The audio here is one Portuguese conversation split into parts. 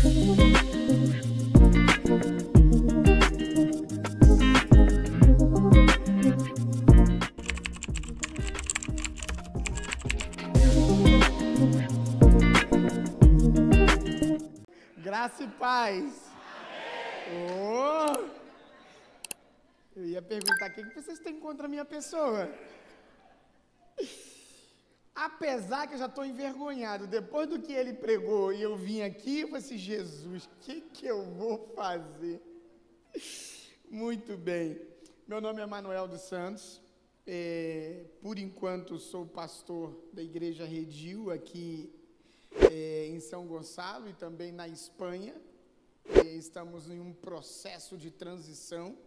Graça e paz. Oh! Eu ia perguntar o que vocês têm contra a minha pessoa. Apesar que eu já estou envergonhado, depois do que ele pregou e eu vim aqui, eu falei assim, Jesus, o que eu vou fazer? Muito bem. Meu nome é Manuel dos Santos. Por enquanto sou pastor da Igreja Redil aqui em São Gonçalo e também na Espanha. Estamos em um processo de transição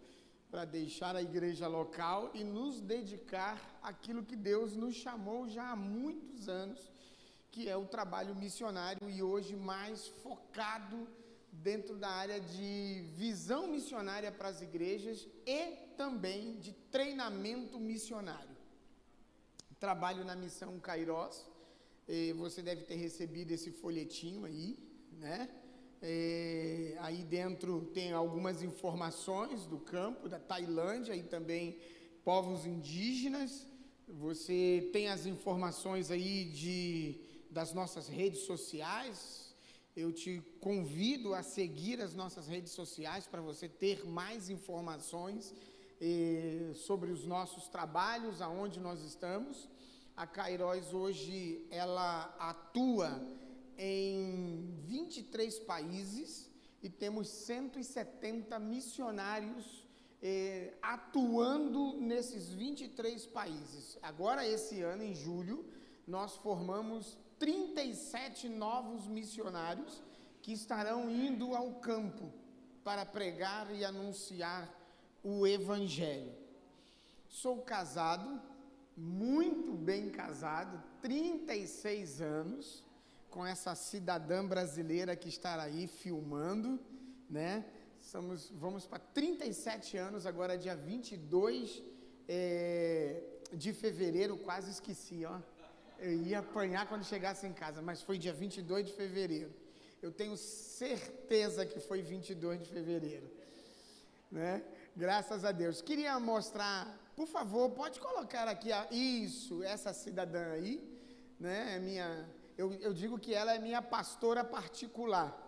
para deixar a igreja local e nos dedicar àquilo que Deus nos chamou já há muitos anos, que é o trabalho missionário e hoje mais focado dentro da área de visão missionária para as igrejas e também de treinamento missionário. Trabalho na missão Kairos. Você deve ter recebido esse folhetinho aí, né? Aí dentro tem algumas informações do campo, da Tailândia e também povos indígenas. Você tem as informações aí das nossas redes sociais. Eu te convido a seguir as nossas redes sociais para você ter mais informações sobre os nossos trabalhos, aonde nós estamos. A Kairos hoje, ela atua em 23 países e temos 170 missionários atuando nesses 23 países. Agora, esse ano, em julho, nós formamos 37 novos missionários que estarão indo ao campo para pregar e anunciar o Evangelho. Sou casado, muito bem casado, 36 anos, com essa cidadã brasileira que está aí filmando, né? Vamos para 37 anos, agora dia 22 de fevereiro, quase esqueci, ó. Eu ia apanhar quando chegasse em casa, mas foi dia 22 de fevereiro. Eu tenho certeza que foi 22 de fevereiro, né? Graças a Deus. Queria mostrar, por favor, pode colocar aqui, essa cidadã aí, né? Eu digo que ela é minha pastora particular.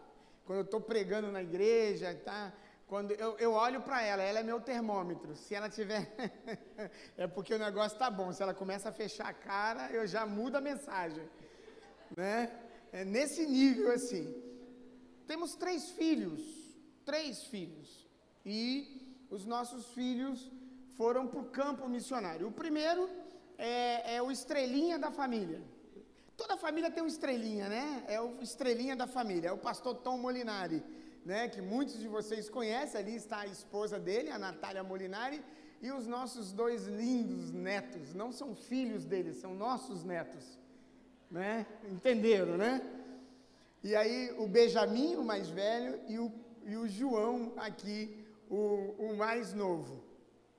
Quando eu estou pregando na igreja, tá? Quando eu olho para ela é meu termômetro. Se ela tiver, é porque o negócio está bom. Se ela começa a fechar a cara, eu já mudo a mensagem, né? É nesse nível assim. Temos 3 filhos, e os nossos filhos foram para o campo missionário. O primeiro é o estrelinha da família. Toda família tem um estrelinha, né? É o estrelinha da família, é o pastor Tom Molinari, né? Que muitos de vocês conhecem. Ali está a esposa dele, a Natália Molinari, e os nossos 2 lindos netos. Não são filhos deles, são nossos netos, né? Entenderam, né? E aí o Benjamin, o mais velho, e o João aqui, o mais novo.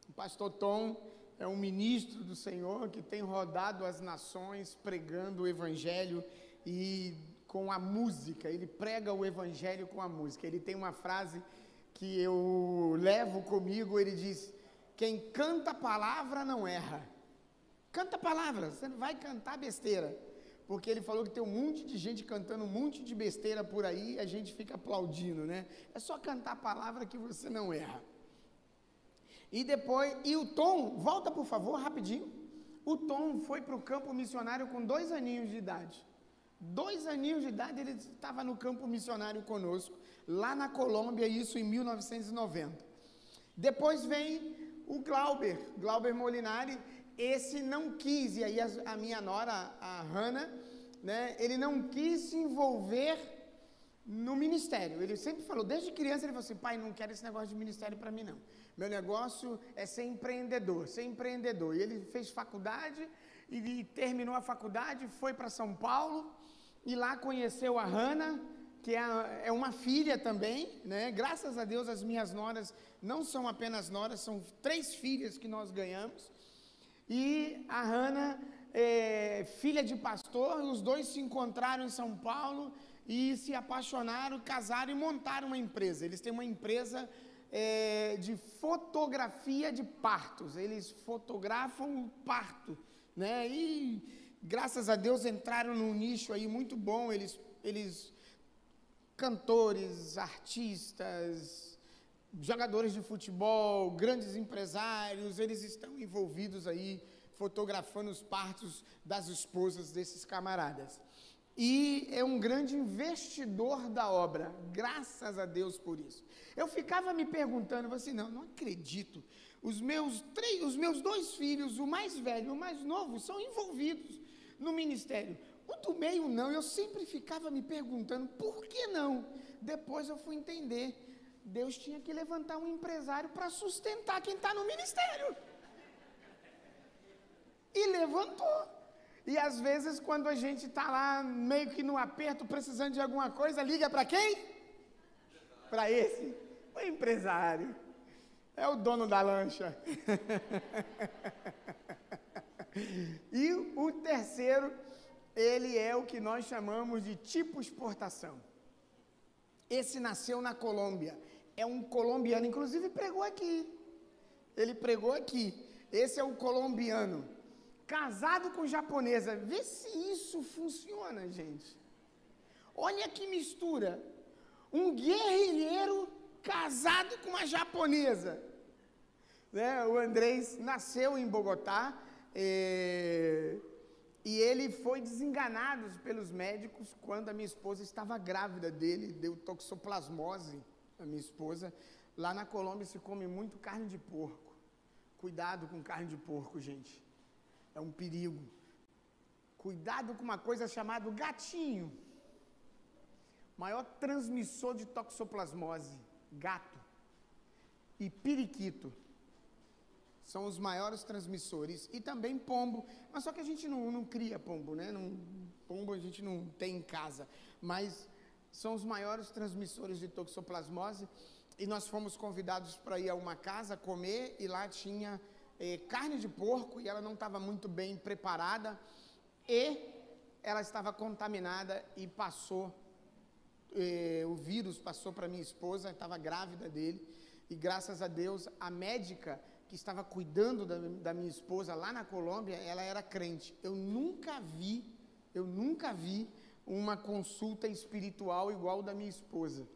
O pastor Tom é um ministro do Senhor que tem rodado as nações pregando o Evangelho e com a música. Ele prega o Evangelho com a música. Ele tem uma frase que eu levo comigo, ele diz: quem canta a palavra não erra. Canta a palavra, você não vai cantar besteira. Porque ele falou que tem um monte de gente cantando um monte de besteira por aí e a gente fica aplaudindo, né? É só cantar a palavra que você não erra. E o Tom, volta por favor, rapidinho. O Tom foi para o campo missionário com 2 aninhos de idade. 2 aninhos de idade ele estava no campo missionário conosco, lá na Colômbia, isso em 1990. Depois vem o Glauber Molinari. Esse não quis, e aí a minha nora, a Hannah, né, ele não quis se envolver no ministério. Ele sempre falou, desde criança, ele falou assim: pai, não quero esse negócio de ministério para mim não. Meu negócio é ser empreendedor. E ele fez faculdade, e terminou a faculdade, foi para São Paulo, e lá conheceu a Hannah, que é uma filha também, né? Graças a Deus as minhas noras não são apenas noras, são 3 filhas que nós ganhamos. E a Hannah é filha de pastor, os 2 se encontraram em São Paulo e se apaixonaram, casaram e montaram uma empresa. Eles têm uma empresa de fotografia de partos. Eles fotografam o parto, né? E graças a Deus entraram num nicho aí muito bom. Eles cantores, artistas, jogadores de futebol, grandes empresários, eles estão envolvidos aí fotografando os partos das esposas desses camaradas. E é um grande investidor da obra, graças a Deus por isso. Eu ficava me perguntando, assim, não acredito, os meus 2 filhos, o mais velho e o mais novo, são envolvidos no ministério. O do meio não, eu sempre ficava me perguntando, por que não? Depois eu fui entender, Deus tinha que levantar um empresário para sustentar quem está no ministério. E levantou. E às vezes, quando a gente está lá, meio que no aperto, precisando de alguma coisa, liga para quem? Para esse, o empresário. É o dono da lancha. E o terceiro, ele é o que nós chamamos de tipo exportação. Esse nasceu na Colômbia. É um colombiano, inclusive pregou aqui. Ele pregou aqui. Esse é o colombiano. Casado com japonesa. Vê se isso funciona, gente. Olha que mistura. Um guerrilheiro casado com uma japonesa. Né? O Andrés nasceu em Bogotá e ele foi desenganado pelos médicos quando a minha esposa estava grávida dele. Deu toxoplasmose a minha esposa. Lá na Colômbia se come muito carne de porco. Cuidado com carne de porco, gente. É um perigo. Cuidado com uma coisa chamada gatinho. Maior transmissor de toxoplasmose, gato. E periquito. São os maiores transmissores. E também pombo. Mas só que a gente não cria pombo, né? Pombo a gente não tem em casa. Mas são os maiores transmissores de toxoplasmose. E nós fomos convidados para ir a uma casa comer. E lá tinha carne de porco. E ela não estava muito bem preparada. E ela estava contaminada e passou. O vírus passou para minha esposa. Estava grávida dele. E graças a Deus, a médica que estava cuidando da minha esposa lá na Colômbia, ela era crente. Eu nunca vi uma consulta espiritual igual da minha esposa.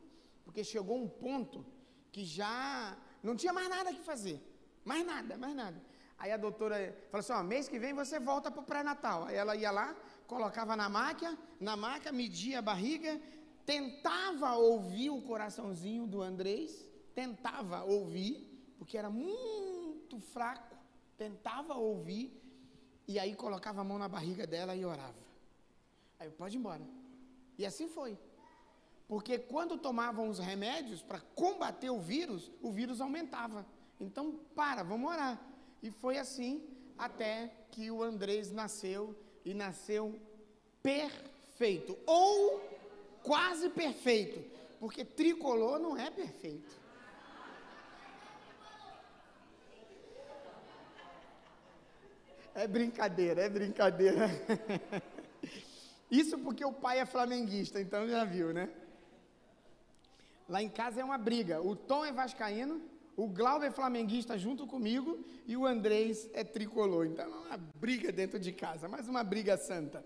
Porque chegou um ponto que já não tinha mais nada que fazer. Mais nada. Aí a doutora falou assim, mês que vem você volta para o pré-natal. Aí ela ia lá, colocava na maca, media a barriga, tentava ouvir o coraçãozinho do Andrés, tentava ouvir, porque era muito fraco, tentava ouvir, e aí colocava a mão na barriga dela e orava. Aí pode ir embora. E assim foi. Porque quando tomavam os remédios para combater o vírus aumentava. Então, vamos orar. E foi assim até que o Andrés nasceu, e nasceu perfeito. Ou quase perfeito. Porque tricolor não é perfeito. É brincadeira. Isso porque o pai é flamenguista, então já viu, né? Lá em casa é uma briga. O Tom é vascaíno, o Glauber é flamenguista junto comigo e o Andrés é tricolor. Então é uma briga dentro de casa, mas uma briga santa.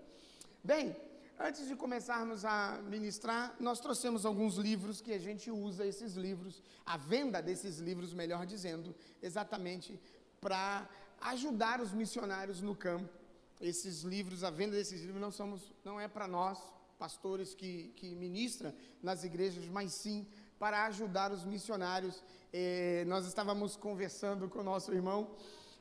Bem, antes de começarmos a ministrar, nós trouxemos alguns livros que a gente usa esses livros, a venda desses livros, melhor dizendo, exatamente para ajudar os missionários no campo. Esses livros, a venda desses livros não é para nós, pastores que ministram nas igrejas, mas sim para ajudar os missionários. Nós estávamos conversando com o nosso irmão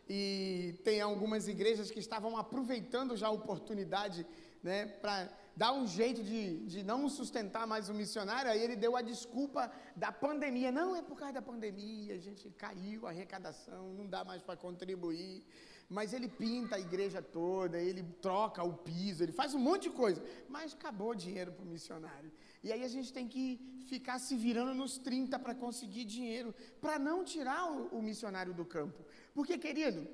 e tem algumas igrejas que estavam aproveitando já a oportunidade, né, para dar um jeito de não sustentar mais o missionário. Aí ele deu a desculpa da pandemia. Não, é por causa da pandemia, a gente caiu a arrecadação, não dá mais para contribuir. Mas ele pinta a igreja toda, ele troca o piso, ele faz um monte de coisa. Mas acabou o dinheiro para o missionário. E aí a gente tem que ficar se virando nos 30 para conseguir dinheiro, para não tirar o missionário do campo. Porque, querido,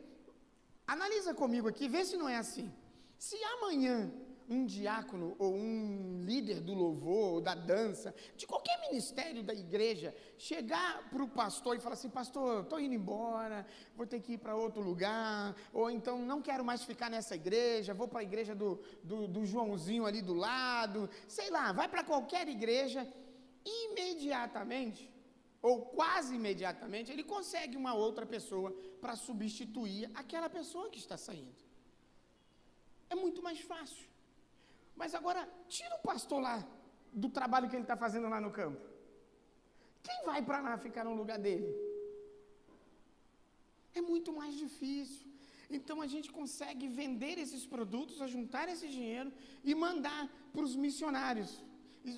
analisa comigo aqui, vê se não é assim. Se amanhã um diácono ou um líder do louvor, ou da dança, de qualquer ministério da igreja, chegar para o pastor e falar assim: pastor, estou indo embora, vou ter que ir para outro lugar, ou então não quero mais ficar nessa igreja, vou para a igreja do Joãozinho ali do lado, sei lá, vai para qualquer igreja, imediatamente, ou quase imediatamente, ele consegue uma outra pessoa para substituir aquela pessoa que está saindo. É muito mais fácil. Mas agora, tira o pastor lá do trabalho que ele está fazendo lá no campo. Quem vai para lá ficar no lugar dele? É muito mais difícil. Então a gente consegue vender esses produtos, juntar esse dinheiro e mandar para os missionários.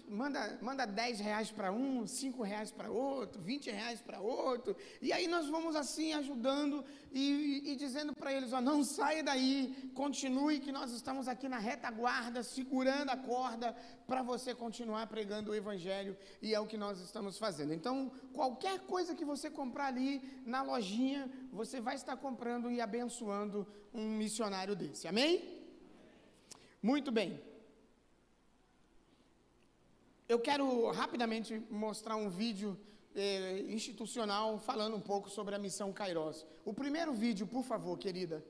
Manda 10 reais para um, 5 reais para outro, 20 reais para outro, e aí nós vamos assim ajudando e dizendo para eles: ó, não saia daí, continue que nós estamos aqui na retaguarda, segurando a corda para você continuar pregando o evangelho, e é o que nós estamos fazendo. Então, qualquer coisa que você comprar ali na lojinha, você vai estar comprando e abençoando um missionário desse, amém? Muito bem. Eu quero rapidamente mostrar um vídeo institucional falando um pouco sobre a missão Kairos. O primeiro vídeo, por favor, querida.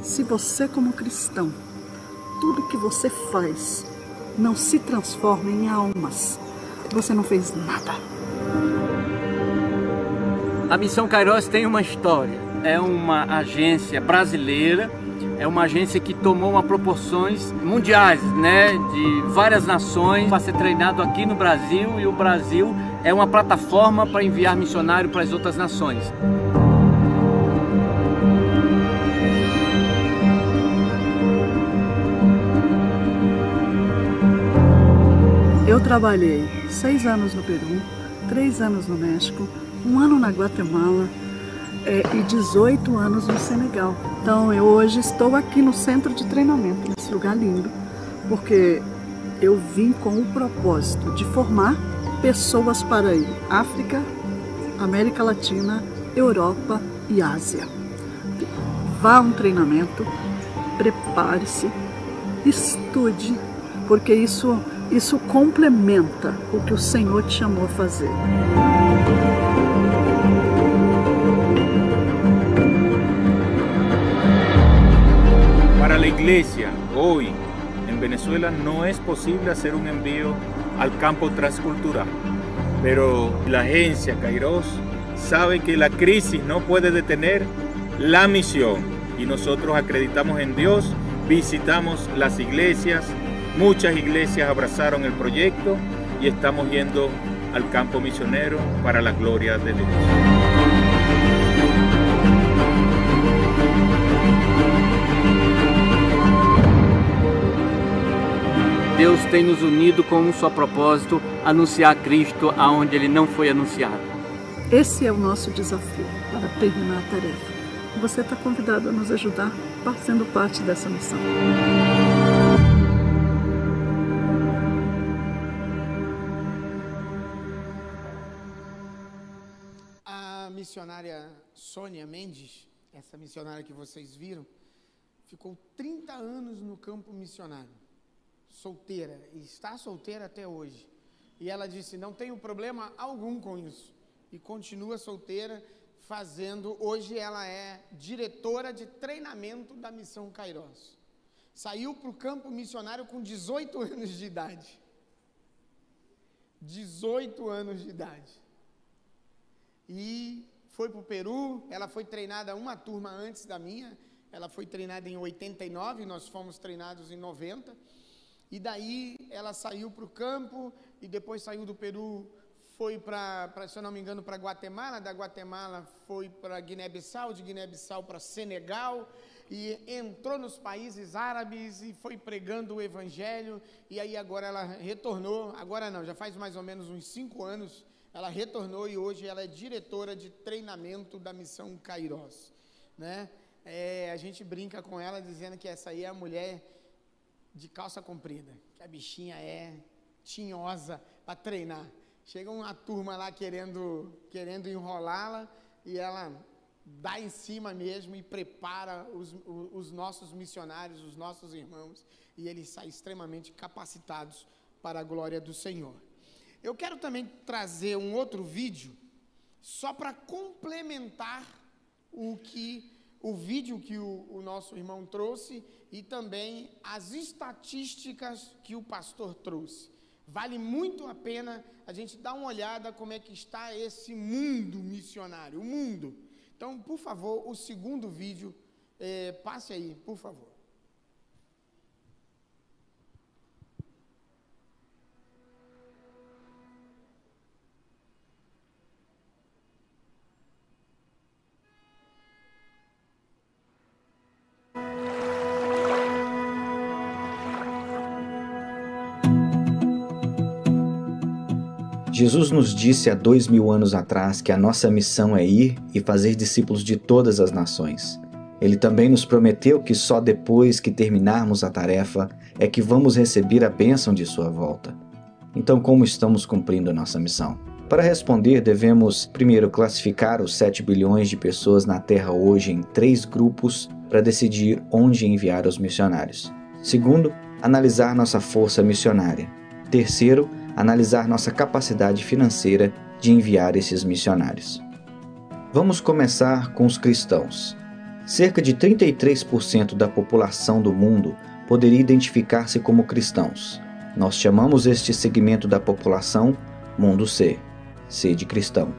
Se você, como cristão, tudo que você faz não se transforma em almas, você não fez nada. A Missão Kairos tem uma história. É uma agência brasileira, é uma agência que tomou uma proporções mundiais, né, de várias nações, para ser treinado aqui no Brasil, e o Brasil é uma plataforma para enviar missionário para as outras nações. Eu trabalhei 6 anos no Peru, 3 anos no México, 1 ano na Guatemala e 18 anos no Senegal. Então eu hoje estou aqui no centro de treinamento, nesse lugar lindo, porque eu vim com o propósito de formar pessoas para ir África, América Latina, Europa e Ásia. Vá a um treinamento, prepare-se, estude, porque isso complementa o que o Senhor te chamou a fazer. Para la iglesia, hoy en Venezuela no es posible hacer un envío al campo transcultural, pero la agencia Kairos sabe que la crisis no puede detener la misión y nosotros acreditamos en Dios, visitamos las iglesias, muchas iglesias abrazaron el proyecto y estamos yendo al campo misionero para la gloria de Dios. Deus tem nos unido com um só propósito: anunciar Cristo aonde Ele não foi anunciado. Esse é o nosso desafio para terminar a tarefa. Você está convidado a nos ajudar fazendo parte dessa missão. A missionária Sônia Mendes, essa missionária que vocês viram, ficou 30 anos no campo missionário, solteira, e está solteira até hoje. E ela disse: não tenho problema algum com isso, e continua solteira, fazendo. Hoje ela é diretora de treinamento da missão Kairos. Saiu para o campo missionário com 18 anos de idade. 18 anos de idade. E foi para o Peru. Ela foi treinada uma turma antes da minha. Ela foi treinada em 89, nós fomos treinados em 90. E daí ela saiu para o campo e depois saiu do Peru, foi se eu não me engano, para Guatemala, da Guatemala foi para Guiné-Bissau, de Guiné-Bissau para Senegal, e entrou nos países árabes e foi pregando o evangelho, e aí agora ela retornou, agora não, já faz mais ou menos uns 5 anos, ela retornou e hoje ela é diretora de treinamento da Missão Kairos, né? A gente brinca com ela dizendo que essa aí é a mulher de calça comprida, que a bichinha é tinhosa para treinar. Chega uma turma lá querendo enrolá-la e ela dá em cima mesmo e prepara os nossos missionários, os nossos irmãos, e eles saem extremamente capacitados para a glória do Senhor. Eu quero também trazer um outro vídeo só para complementar o vídeo que o nosso irmão trouxe e também as estatísticas que o pastor trouxe. Vale muito a pena a gente dar uma olhada como é que está esse mundo missionário, o mundo. Então, por favor, o segundo vídeo, passe aí, por favor. Jesus nos disse há 2000 anos atrás que a nossa missão é ir e fazer discípulos de todas as nações. Ele também nos prometeu que só depois que terminarmos a tarefa é que vamos receber a bênção de sua volta. Então, como estamos cumprindo a nossa missão? Para responder, devemos primeiro classificar os 7 bilhões de pessoas na Terra hoje em 3 grupos para decidir onde enviar os missionários. Segundo, analisar nossa força missionária. Terceiro, analisar nossa capacidade financeira de enviar esses missionários. Vamos começar com os cristãos. Cerca de 33% da população do mundo poderia identificar-se como cristãos. Nós chamamos este segmento da população Mundo C, C de cristão.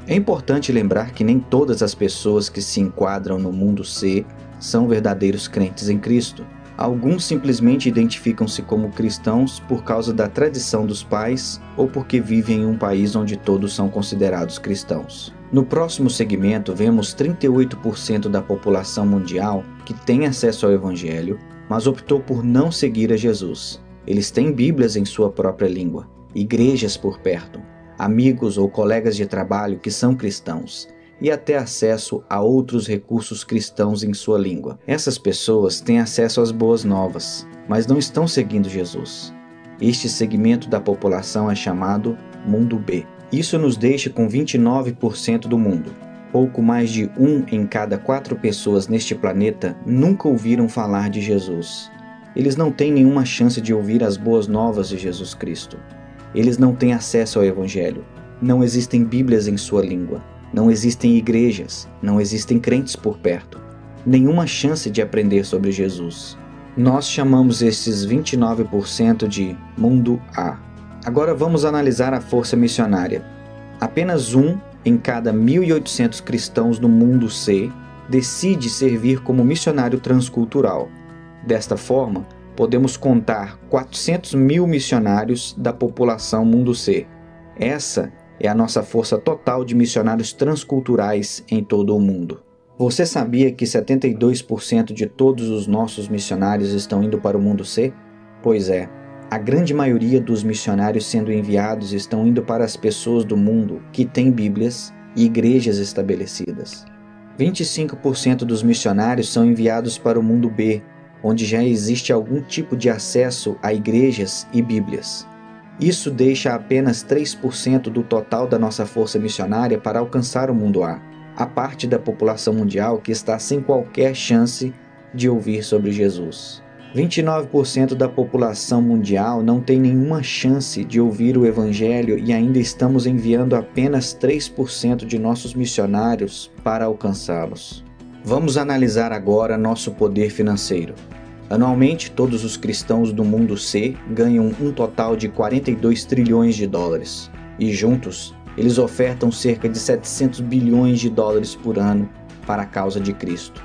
É importante lembrar que nem todas as pessoas que se enquadram no Mundo C são verdadeiros crentes em Cristo. Alguns simplesmente identificam-se como cristãos por causa da tradição dos pais ou porque vivem em um país onde todos são considerados cristãos. No próximo segmento, vemos 38% da população mundial que tem acesso ao Evangelho, mas optou por não seguir a Jesus. Eles têm Bíblias em sua própria língua, igrejas por perto, amigos ou colegas de trabalho que são cristãos, e até acesso a outros recursos cristãos em sua língua. Essas pessoas têm acesso às boas novas, mas não estão seguindo Jesus. Este segmento da população é chamado Mundo B. Isso nos deixa com 29% do mundo. Pouco mais de 1 em cada 4 pessoas neste planeta nunca ouviram falar de Jesus. Eles não têm nenhuma chance de ouvir as boas novas de Jesus Cristo. Eles não têm acesso ao Evangelho. Não existem Bíblias em sua língua. Não existem igrejas, não existem crentes por perto, nenhuma chance de aprender sobre Jesus. Nós chamamos esses 29% de Mundo A. Agora vamos analisar a força missionária. Apenas 1 em cada 1.800 cristãos no Mundo C decide servir como missionário transcultural. Desta forma, podemos contar 400 mil missionários da população Mundo C. Essa é a nossa força total de missionários transculturais em todo o mundo. Você sabia que 72% de todos os nossos missionários estão indo para o Mundo C? Pois é, a grande maioria dos missionários sendo enviados estão indo para as pessoas do mundo que têm Bíblias e igrejas estabelecidas. 25% dos missionários são enviados para o Mundo B, onde já existe algum tipo de acesso a igrejas e Bíblias. Isso deixa apenas 3% do total da nossa força missionária para alcançar o Mundo A, a parte da população mundial que está sem qualquer chance de ouvir sobre Jesus. 29% da população mundial não tem nenhuma chance de ouvir o Evangelho e ainda estamos enviando apenas 3% de nossos missionários para alcançá-los. Vamos analisar agora nosso poder financeiro. Anualmente, todos os cristãos do Mundo C ganham um total de 42 trilhões de dólares. E juntos, eles ofertam cerca de 700 bilhões de dólares por ano para a causa de Cristo.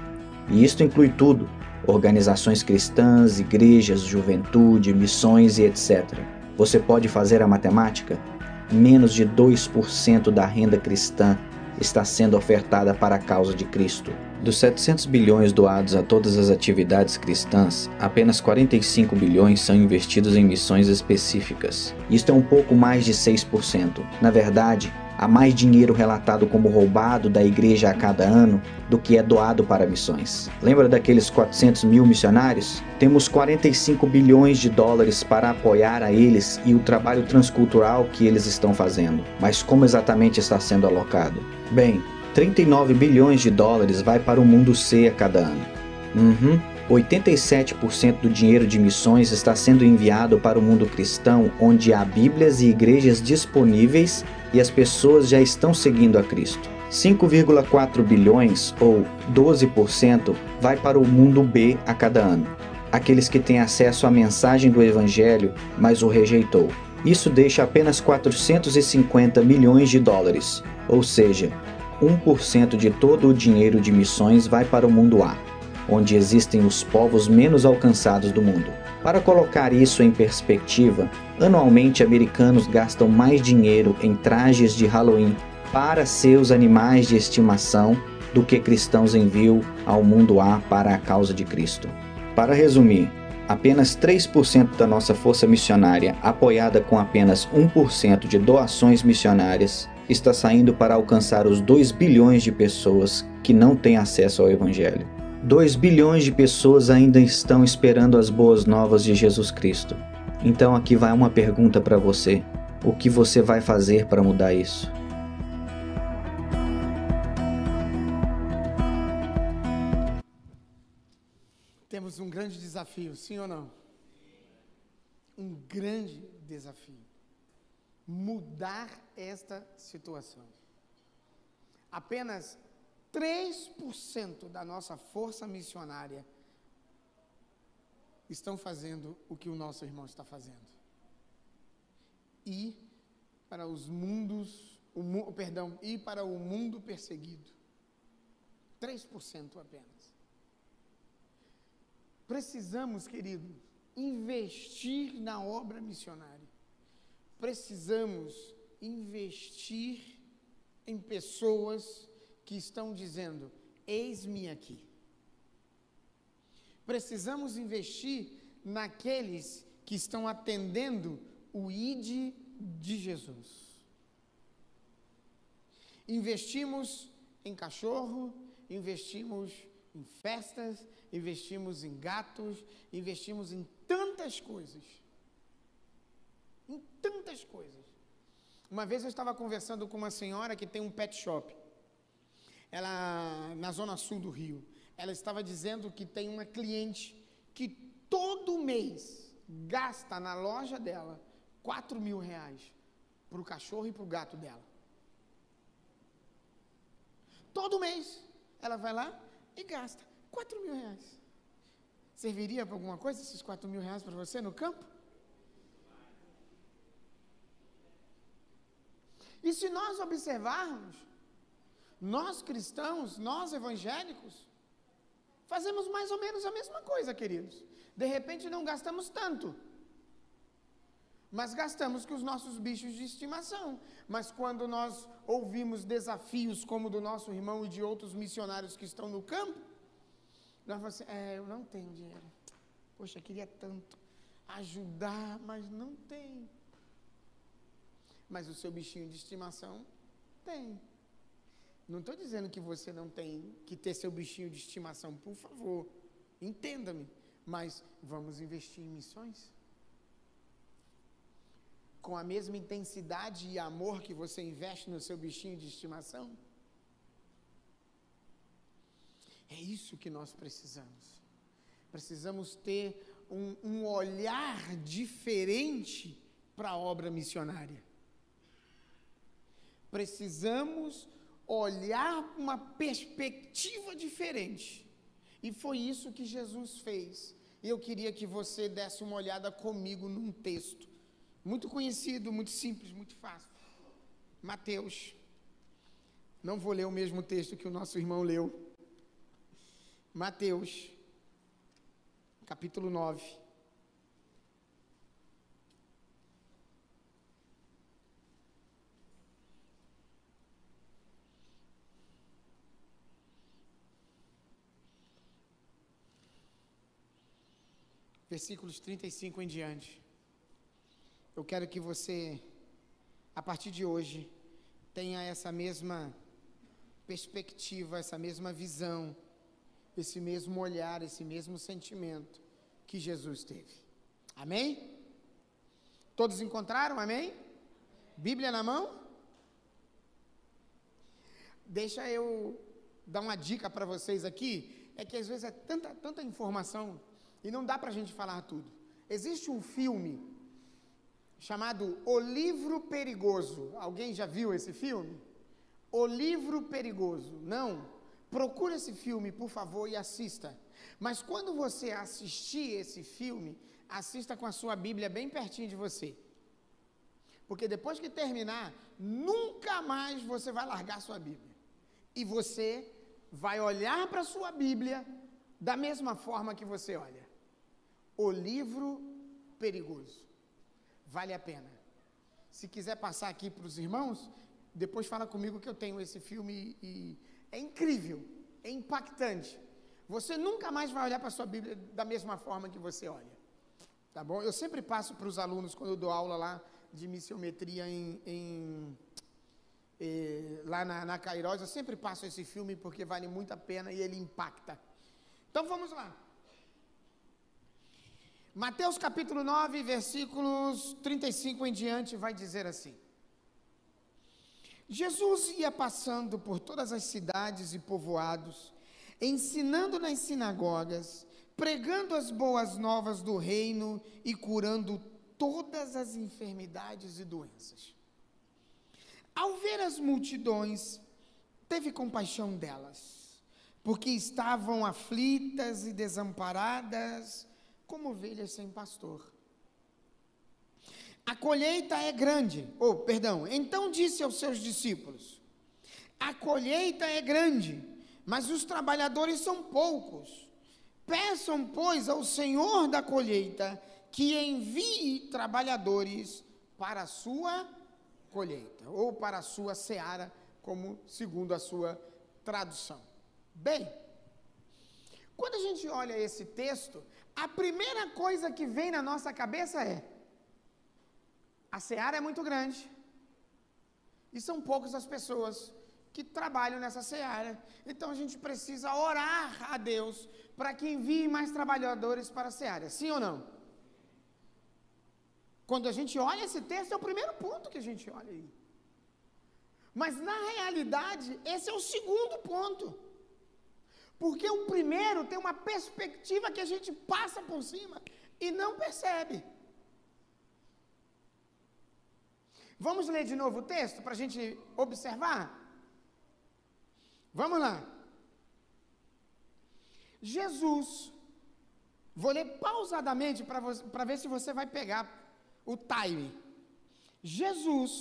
E isto inclui tudo: organizações cristãs, igrejas, juventude, missões e etc. Você pode fazer a matemática? menos de 2% da renda cristã está sendo ofertada para a causa de Cristo. Dos 700 bilhões doados a todas as atividades cristãs, apenas 45 bilhões são investidos em missões específicas. Isto é um pouco mais de 6%. Na verdade, há mais dinheiro relatado como roubado da igreja a cada ano do que é doado para missões. Lembra daqueles 400 mil missionários? Temos 45 bilhões de dólares para apoiar a eles e o trabalho transcultural que eles estão fazendo. Mas como exatamente está sendo alocado? Bem, 39 bilhões de dólares vai para o mundo C a cada ano. 87% do dinheiro de missões está sendo enviado para o mundo cristão, onde há Bíblias e igrejas disponíveis e as pessoas já estão seguindo a Cristo. 5,4 bilhões, ou 12%, vai para o mundo B a cada ano. Aqueles que têm acesso à mensagem do Evangelho, mas o rejeitou. Isso deixa apenas 450 milhões de dólares, ou seja, 1% de todo o dinheiro de missões vai para o mundo A, onde existem os povos menos alcançados do mundo. Para colocar isso em perspectiva, anualmente americanos gastam mais dinheiro em trajes de Halloween para seus animais de estimação do que cristãos enviam ao mundo A para a causa de Cristo. Para resumir, apenas 3% da nossa força missionária, apoiada com apenas 1% de doações missionárias, está saindo para alcançar os 2 bilhões de pessoas que não têm acesso ao Evangelho. 2 bilhões de pessoas ainda estão esperando as boas novas de Jesus Cristo. Então aqui vai uma pergunta para você. O que você vai fazer para mudar isso? Temos um grande desafio, sim ou não? Um grande desafio. Mudar esta situação. Apenas 3% da nossa força missionária estão fazendo o que o nosso irmão está fazendo. Ir para os mundos, ir para o mundo perseguido. 3% apenas. Precisamos, querido, investir na obra missionária. Precisamos investir em pessoas que estão dizendo, eis-me aqui. Precisamos investir naqueles que estão atendendo o ID de Jesus. Investimos em cachorro, investimos em festas, investimos em gatos, investimos em tantas coisas. Em tantas coisas. Uma vez eu estava conversando com uma senhora que tem um pet shop. Ela, na zona sul do Rio. Ela estava dizendo que tem uma cliente que todo mês gasta na loja dela R$4.000 para o cachorro e para o gato dela. Todo mês ela vai lá e gasta R$4.000. Serviria para alguma coisa esses R$4.000 para você no campo? E se nós observarmos, nós cristãos, nós evangélicos, fazemos mais ou menos a mesma coisa, queridos. De repente não gastamos tanto, mas gastamos com os nossos bichos de estimação. Mas quando nós ouvimos desafios como do nosso irmão e de outros missionários que estão no campo, nós falamos assim, eu não tenho dinheiro. Poxa, queria tanto ajudar, mas não tem. Mas o seu bichinho de estimação tem. Não estou dizendo que você não tem que ter seu bichinho de estimação, por favor, entenda-me. Mas vamos investir em missões? Com a mesma intensidade e amor que você investe no seu bichinho de estimação? É isso que nós precisamos. Precisamos ter um olhar diferente para a obra missionária. Precisamos olhar uma perspectiva diferente. E foi isso que Jesus fez. E eu queria que você desse uma olhada comigo num texto. Muito conhecido, muito simples, muito fácil. Mateus. Não vou ler o mesmo texto que o nosso irmão leu. Mateus, capítulo 9. versículos 35 em diante. Eu quero que você, a partir de hoje, tenha essa mesma perspectiva, essa mesma visão, esse mesmo olhar, esse mesmo sentimento que Jesus teve. Amém? Todos encontraram? Amém? Bíblia na mão? Deixa eu dar uma dica para vocês aqui, é que às vezes é tanta informação e não dá para a gente falar tudo. Existe um filme chamado O Livro Perigoso. Alguém já viu esse filme? O Livro Perigoso. Não? Procura esse filme, por favor, e assista. Mas quando você assistir esse filme, assista com a sua Bíblia bem pertinho de você. Porque depois que terminar, nunca mais você vai largar sua Bíblia. E você vai olhar para a sua Bíblia da mesma forma que você olha. O Livro Perigoso. Vale a pena. Se quiser passar aqui para os irmãos, depois fala comigo que eu tenho esse filme e é incrível, é impactante. Você nunca mais vai olhar para a sua Bíblia da mesma forma que você olha. Tá bom? Eu sempre passo para os alunos, quando eu dou aula lá de missiometria lá na Kairos, eu sempre passo esse filme porque vale muito a pena e ele impacta. Então vamos lá. Mateus capítulo 9, versículos 35 em diante, vai dizer assim: Jesus ia passando por todas as cidades e povoados, ensinando nas sinagogas, pregando as boas novas do reino e curando todas as enfermidades e doenças. Ao ver as multidões, teve compaixão delas, porque estavam aflitas e desamparadas, como ovelhas sem pastor. A colheita é grande, então disse aos seus discípulos: a colheita é grande, mas os trabalhadores são poucos. Peçam, pois, ao Senhor da colheita que envie trabalhadores para a sua colheita, ou para a sua seara, como segundo a sua tradução. Bem, quando a gente olha esse texto, a primeira coisa que vem na nossa cabeça é: a seara é muito grande e são poucas as pessoas que trabalham nessa seara. Então a gente precisa orar a Deus para que envie mais trabalhadores para a seara. Sim ou não? Quando a gente olha esse texto, é o primeiro ponto que a gente olha aí. Mas na realidade, esse é o segundo ponto. Porque o primeiro tem uma perspectiva que a gente passa por cima e não percebe. Vamos ler de novo o texto para a gente observar? Vamos lá. Jesus, vou ler pausadamente para ver se você vai pegar o time. Jesus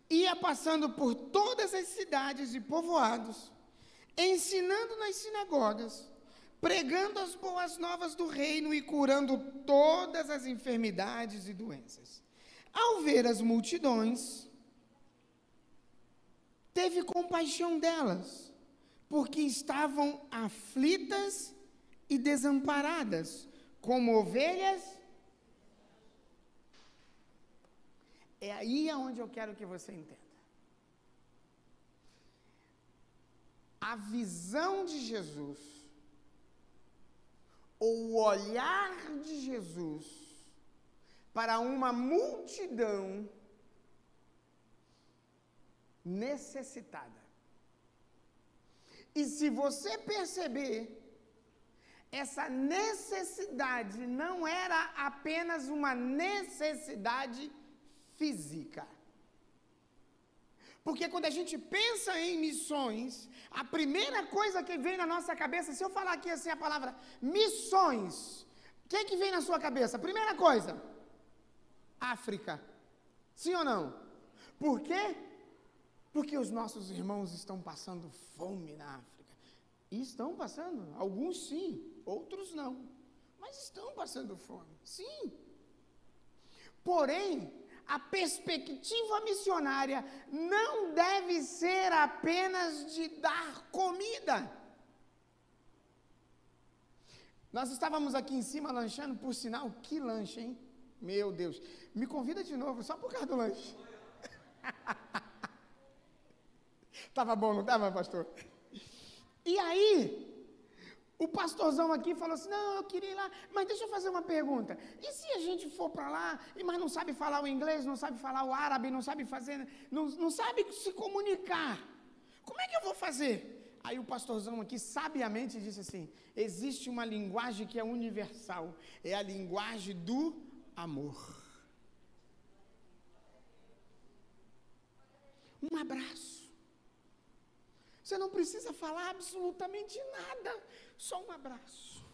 ia passando por todas as cidades e povoados, ensinando nas sinagogas, pregando as boas novas do reino e curando todas as enfermidades e doenças. Ao ver as multidões, teve compaixão delas, porque estavam aflitas e desamparadas, como ovelhas. É aí aonde eu quero que você entenda. A visão de Jesus, ou o olhar de Jesus para uma multidão necessitada. E se você perceber, essa necessidade não era apenas uma necessidade física. Porque quando a gente pensa em missões, a primeira coisa que vem na nossa cabeça, se eu falar aqui assim a palavra missões, o que vem na sua cabeça? Primeira coisa, África. Sim ou não? Por quê? Porque os nossos irmãos estão passando fome na África. E estão passando, alguns sim, outros não. Mas estão passando fome, sim. Porém, a perspectiva missionária não deve ser apenas de dar comida. Nós estávamos aqui em cima lanchando, por sinal, que lanche, hein? Meu Deus. Me convida de novo, só por causa do lanche. Tava bom, não tava, pastor? E aí, o pastorzão aqui falou assim, não, eu queria ir lá, mas deixa eu fazer uma pergunta. E se a gente for para lá, mas não sabe falar o inglês, não sabe falar o árabe, não sabe fazer, não sabe se comunicar? Como é que eu vou fazer? Aí o pastorzão aqui sabiamente disse assim, existe uma linguagem que é universal, é a linguagem do amor. Um abraço. Você não precisa falar absolutamente nada, só um abraço.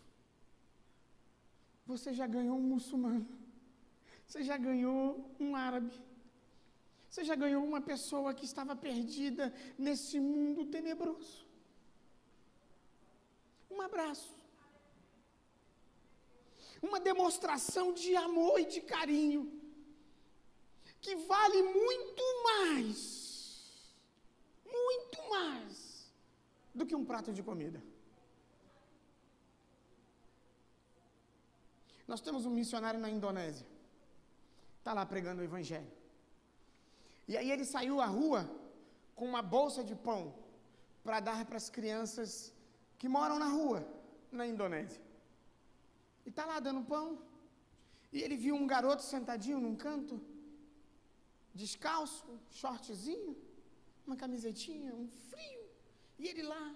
Você já ganhou um muçulmano, você já ganhou um árabe, você já ganhou uma pessoa que estava perdida nesse mundo tenebroso. Um abraço. Uma demonstração de amor e de carinho, que vale muito mais do que um prato de comida. Nós temos um missionário na Indonésia, está lá pregando o evangelho. E aí ele saiu à rua com uma bolsa de pão para dar para as crianças que moram na rua, na Indonésia. E está lá dando pão, e ele viu um garoto sentadinho num canto, descalço, shortzinho, uma camisetinha, um frio, e ele lá.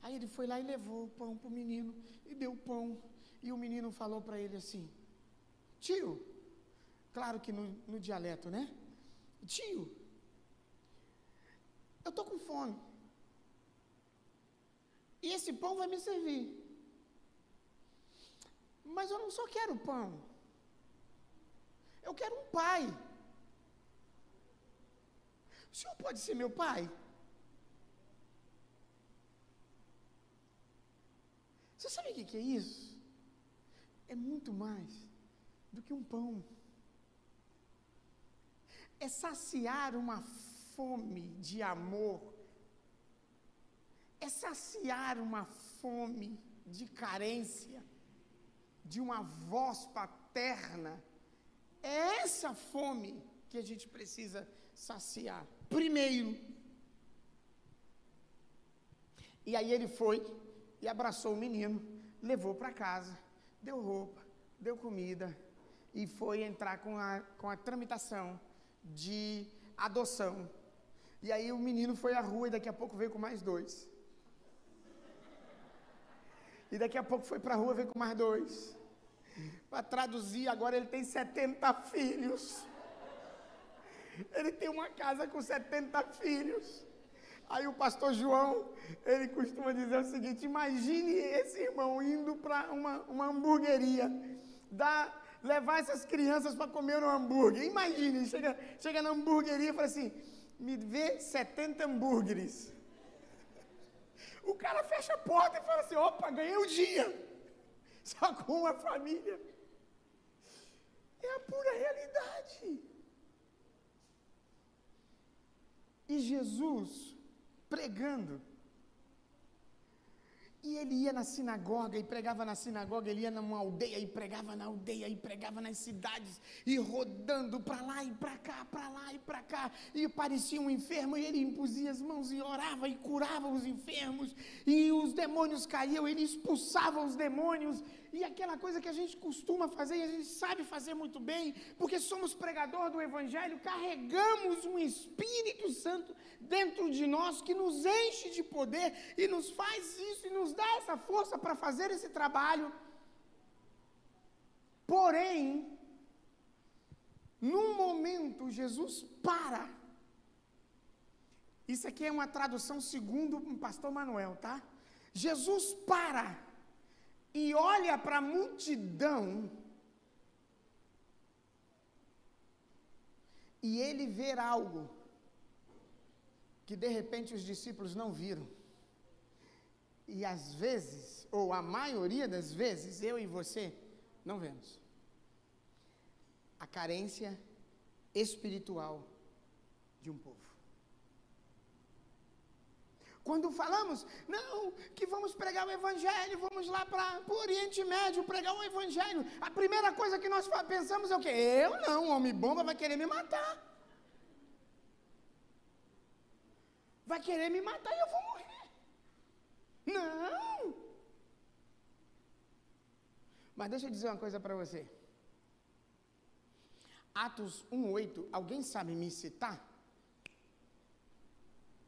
Aí ele foi lá e levou o pão para o menino, e deu o pão, e o menino falou para ele assim, tio, claro que no dialeto, né? Tio, eu estou com fome, e esse pão vai me servir, mas eu não só quero pão, eu quero um pai. O senhor pode ser meu pai? Você sabe o que é isso? É muito mais do que um pão. É saciar uma fome de amor. É saciar uma fome de carência, de uma voz paterna. É essa fome que a gente precisa saciar. Primeiro. E aí ele foi e abraçou o menino, levou para casa, deu roupa, deu comida e foi entrar com a tramitação de adoção. E aí o menino foi à rua e daqui a pouco veio com mais 2. E daqui a pouco foi para a rua, veio com mais 2. Para traduzir, agora ele tem 70 filhos. Ele tem uma casa com 70 filhos. Aí o pastor João, ele costuma dizer o seguinte, imagine esse irmão indo para uma hamburgueria, levar essas crianças para comer um hambúrguer. Imagine, chega na hamburgueria e fala assim, me vê 70 hambúrgueres. O cara fecha a porta e fala assim, opa, ganhei o dia. Só com uma família. É a pura realidade. E Jesus pregando, e ele ia na sinagoga e pregava na sinagoga, ele ia numa aldeia e pregava na aldeia, e pregava nas cidades, e rodando para lá e para cá, para lá e para cá, e parecia um enfermo, e ele impunha as mãos e orava e curava os enfermos, e os demônios caíam, ele expulsava os demônios, e aquela coisa que a gente costuma fazer, e a gente sabe fazer muito bem, porque somos pregador do Evangelho, carregamos um Espírito Santo dentro de nós, que nos enche de poder, e nos faz isso, e nos dá essa força para fazer esse trabalho. Porém, num momento, Jesus para. Isso aqui é uma tradução segundo o pastor Manuel, tá? Jesus para e olha para a multidão e ele vê algo que de repente os discípulos não viram. E às vezes, ou a maioria das vezes, eu e você não vemos. A carência espiritual de um povo. Quando falamos, não, que vamos pregar o Evangelho, vamos lá para o Oriente Médio pregar o Evangelho, a primeira coisa que nós pensamos é o quê? Eu não, o homem bomba vai querer me matar. Vai querer me matar e eu vou morrer. Não! Mas deixa eu dizer uma coisa para você. Atos 1:8, alguém sabe me citar?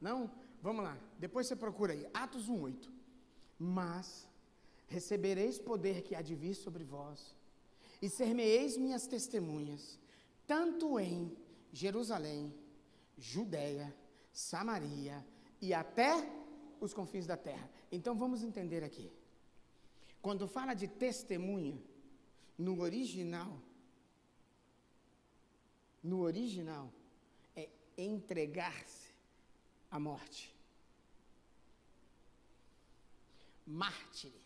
Não? Vamos lá, depois você procura aí. Atos 1:8. Mas recebereis poder que há de vir sobre vós, e ser-me-eis minhas testemunhas, tanto em Jerusalém, Judeia, Samaria e até os confins da terra. Então vamos entender aqui. Quando fala de testemunha, no original é entregar-se à morte. Mártire.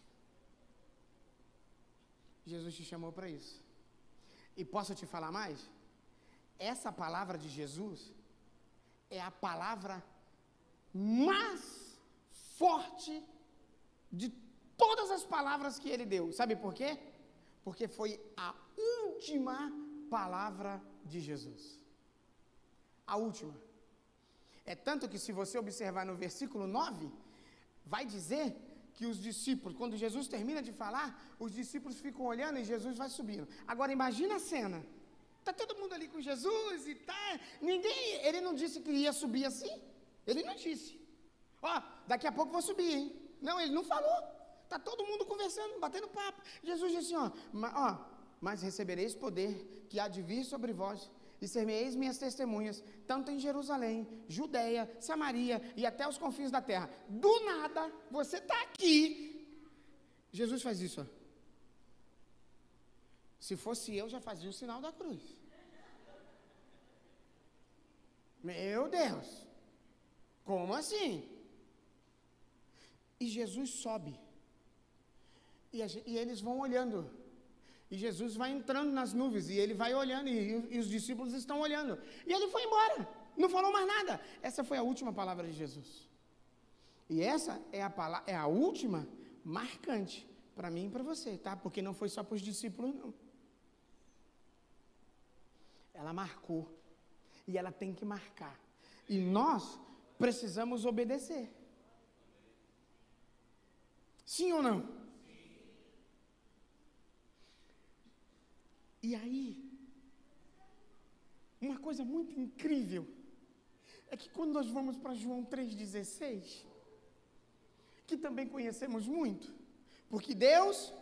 Jesus te chamou para isso. E posso te falar mais? Essa palavra de Jesus é a palavra mais forte de todas as palavras que ele deu. Sabe por quê? Porque foi a última palavra de Jesus. A última. É tanto que se você observar no versículo 9, vai dizer que os discípulos, quando Jesus termina de falar, os discípulos ficam olhando e Jesus vai subindo. Agora imagina a cena. Está todo mundo ali com Jesus e tá. Ele não disse que ia subir assim. Ele não disse. Ó, daqui a pouco vou subir, hein? Não, ele não falou. Está todo mundo conversando, batendo papo. Jesus disse assim, mas recebereis poder que há de vir sobre vós, e ser-me-eis minhas testemunhas, tanto em Jerusalém, Judeia, Samaria e até os confins da terra. Do nada, você está aqui. Jesus faz isso, ó. Se fosse eu, já fazia o sinal da cruz. Meu Deus! Como assim? E Jesus sobe. E eles vão olhando. E Jesus vai entrando nas nuvens, e ele vai olhando, e os discípulos estão olhando. E ele foi embora, não falou mais nada. Essa foi a última palavra de Jesus. E essa é a última marcante para mim e para você, tá? Porque não foi só para os discípulos, não. Ela marcou, e ela tem que marcar. E nós precisamos obedecer. Sim ou não? E aí, uma coisa muito incrível é que quando nós vamos para João 3,16, que também conhecemos muito, porque Deus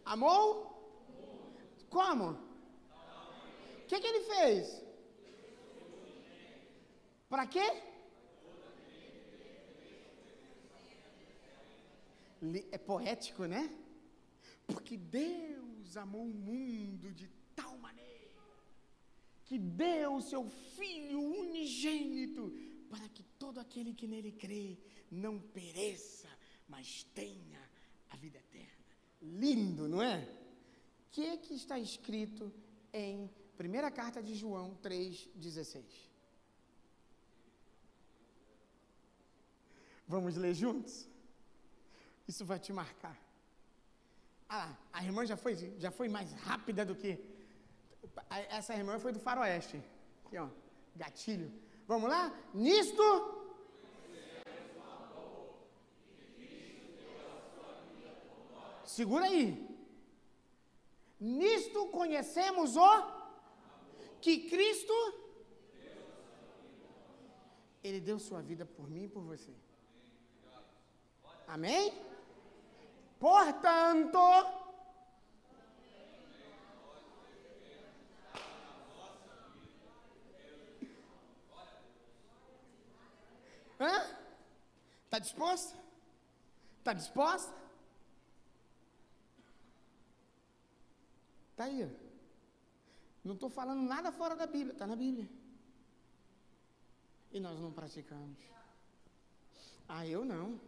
amou? Como? O que ele fez? Para quê? É poético, né? Porque Deus amou o mundo de tal maneira que deu o seu Filho unigênito para que todo aquele que nele crê não pereça, mas tenha a vida eterna. Lindo, não é? O que está escrito em 1ª carta de João 3,16? Vamos ler juntos? Isso vai te marcar. A irmã já foi mais rápida do que... Essa irmã foi do faroeste. Aqui, ó, gatilho. Vamos lá? Nisto... Segura aí. Nisto conhecemos o... Que Cristo... Ele deu sua vida por mim e por você. Amém? Portanto, está disposto? Está disposta? Está aí. Não estou falando nada fora da Bíblia, está na Bíblia. E nós não praticamos. Eu não.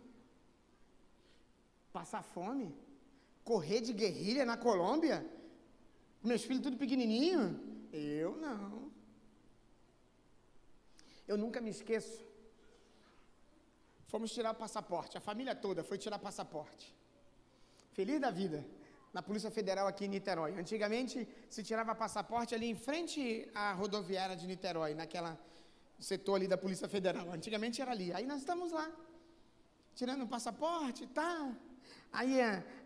Passar fome? Correr de guerrilha na Colômbia? Meus filhos tudo pequenininho? Eu não. Eu nunca me esqueço Fomos tirar o passaporte, a família toda foi tirar passaporte. Feliz da vida, na Polícia Federal aqui em Niterói. Antigamente se tirava passaporte ali em frente à rodoviária de Niterói, naquela setor ali da Polícia Federal. Antigamente era ali. Aí nós estamos lá, tirando o passaporte, tá? Aí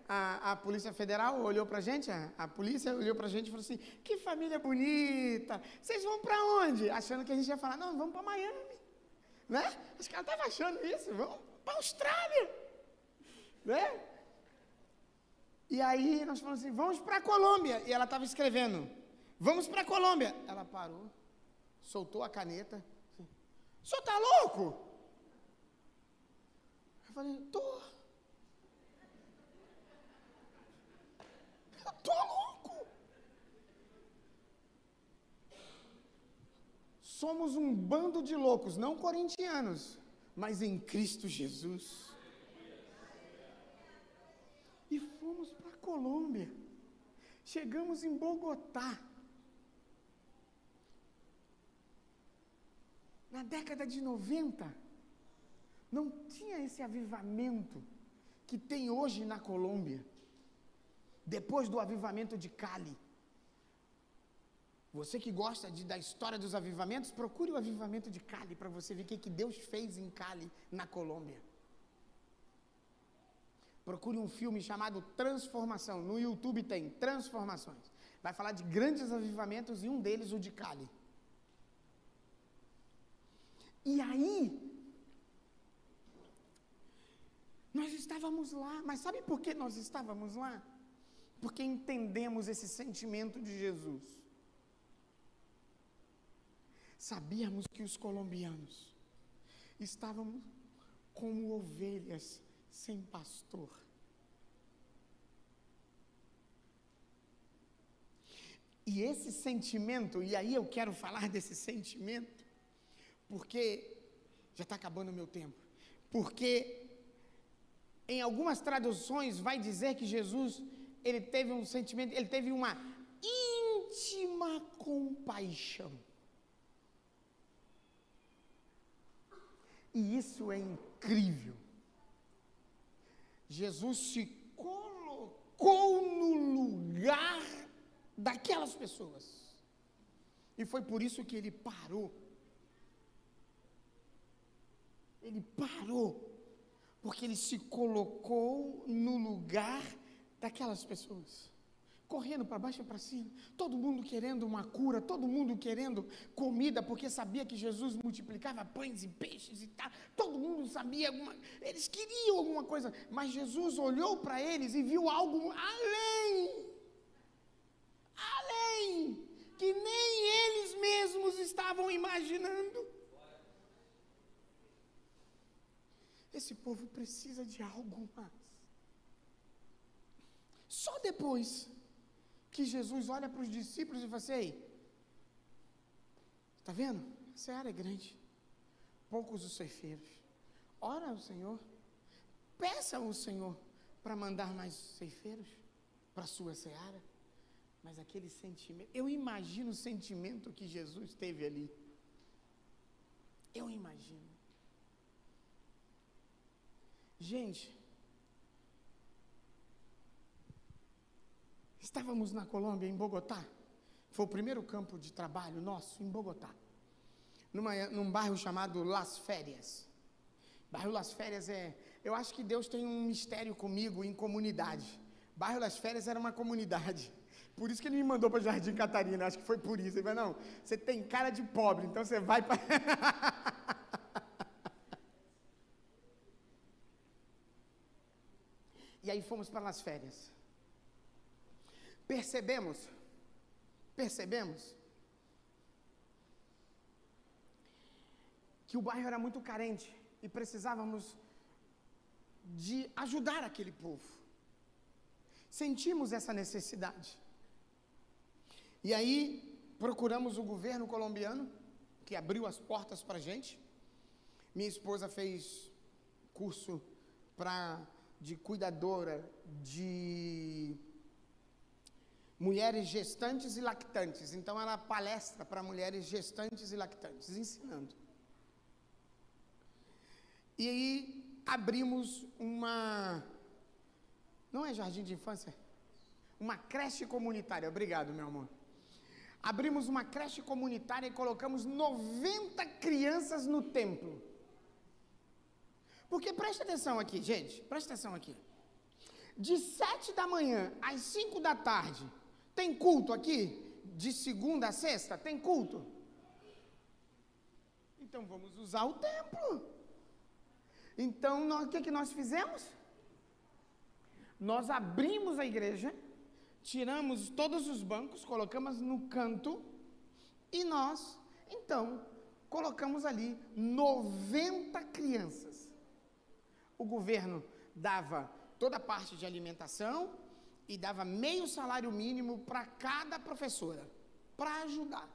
a Polícia Federal olhou pra gente, a polícia olhou pra gente e falou assim: que família bonita, vocês vão pra onde? Achando que a gente ia falar: não, vamos pra Miami, né? Os caras estavam achando isso, vamos pra Austrália, né? E aí nós falamos assim: vamos pra Colômbia. E ela estava escrevendo: vamos pra Colômbia. Ela parou, soltou a caneta. O senhor tá louco? Eu falei: tô. Eu tô louco. Somos um bando de loucos, não corintianos, mas em Cristo Jesus. E fomos para a Colômbia. Chegamos em Bogotá. Na década de 90, não tinha esse avivamento que tem hoje na Colômbia. Depois do avivamento de Cali. Você que gosta da história dos avivamentos, procure o avivamento de Cali para você ver o que Deus fez em Cali, na Colômbia. Procure um filme chamado Transformação. No YouTube tem Transformações. Vai falar de grandes avivamentos e um deles o de Cali. E aí, nós estávamos lá. Mas sabe por que nós estávamos lá? Porque entendemos esse sentimento de Jesus. Sabíamos que os colombianos estavam como ovelhas sem pastor. E esse sentimento, e aí eu quero falar desse sentimento, porque já está acabando o meu tempo, porque em algumas traduções vai dizer que Jesus, ele teve um sentimento, ele teve uma íntima compaixão. E isso é incrível. Jesus se colocou no lugar daquelas pessoas. E foi por isso que ele parou. Ele parou. Porque ele se colocou no lugar daquelas pessoas. Correndo para baixo e para cima. Todo mundo querendo uma cura. Todo mundo querendo comida. Porque sabia que Jesus multiplicava pães e peixes e tal. Todo mundo sabia eles queriam alguma coisa. Mas Jesus olhou para eles e viu algo além. Além. Que nem eles mesmos estavam imaginando. Esse povo precisa de algo mais. Só depois que Jesus olha para os discípulos e fala assim: ei, está vendo? A seara é grande, poucos os ceifeiros. Ora ao Senhor, peça ao Senhor para mandar mais ceifeiros para a sua seara. Mas aquele sentimento, eu imagino o sentimento que Jesus teve ali. Eu imagino. Gente, estávamos na Colômbia, em Bogotá. Foi o primeiro campo de trabalho nosso em Bogotá. Num bairro chamado Las Férias. Bairro Las Férias eu acho que Deus tem um mistério comigo em comunidade. Bairro Las Férias era uma comunidade. Por isso que ele me mandou para Jardim Catarina, acho que foi por isso. Ele falou: não, você tem cara de pobre, então você vai para... E aí fomos para Las Férias. Percebemos que o bairro era muito carente e precisávamos de ajudar aquele povo. Sentimos essa necessidade. E aí procuramos o governo colombiano, que abriu as portas para a gente. Minha esposa fez curso de cuidadora de mulheres gestantes e lactantes. Então ela palestra para mulheres gestantes e lactantes, ensinando. E aí abrimos uma... Não é jardim de infância? Uma creche comunitária. Obrigado, meu amor. Abrimos uma creche comunitária e colocamos 90 crianças no templo. Porque presta atenção aqui, gente, presta atenção aqui. De 7 da manhã às 5 da tarde, tem culto aqui? De segunda a sexta, tem culto? Então vamos usar o templo. Então, o que nós fizemos? Nós abrimos a igreja, tiramos todos os bancos, colocamos no canto e nós, então, colocamos ali 90 crianças. O governo dava toda a parte de alimentação e dava meio salário mínimo para cada professora, para ajudar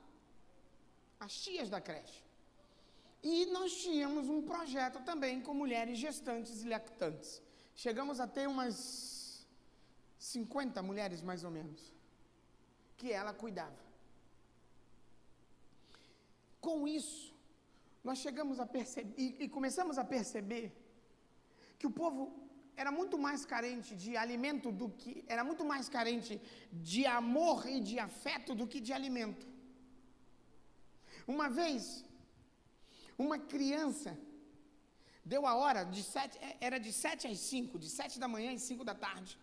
as tias da creche. E nós tínhamos um projeto também com mulheres gestantes e lactantes. Chegamos a ter umas 50 mulheres, mais ou menos, que ela cuidava. Com isso, nós chegamos a perceber, e começamos a perceber, que o povo era muito mais carente de alimento do que... Era muito mais carente de amor e de afeto do que de alimento. Uma vez, uma criança deu a hora, era de 7 às 5, de 7 da manhã às 5 da tarde.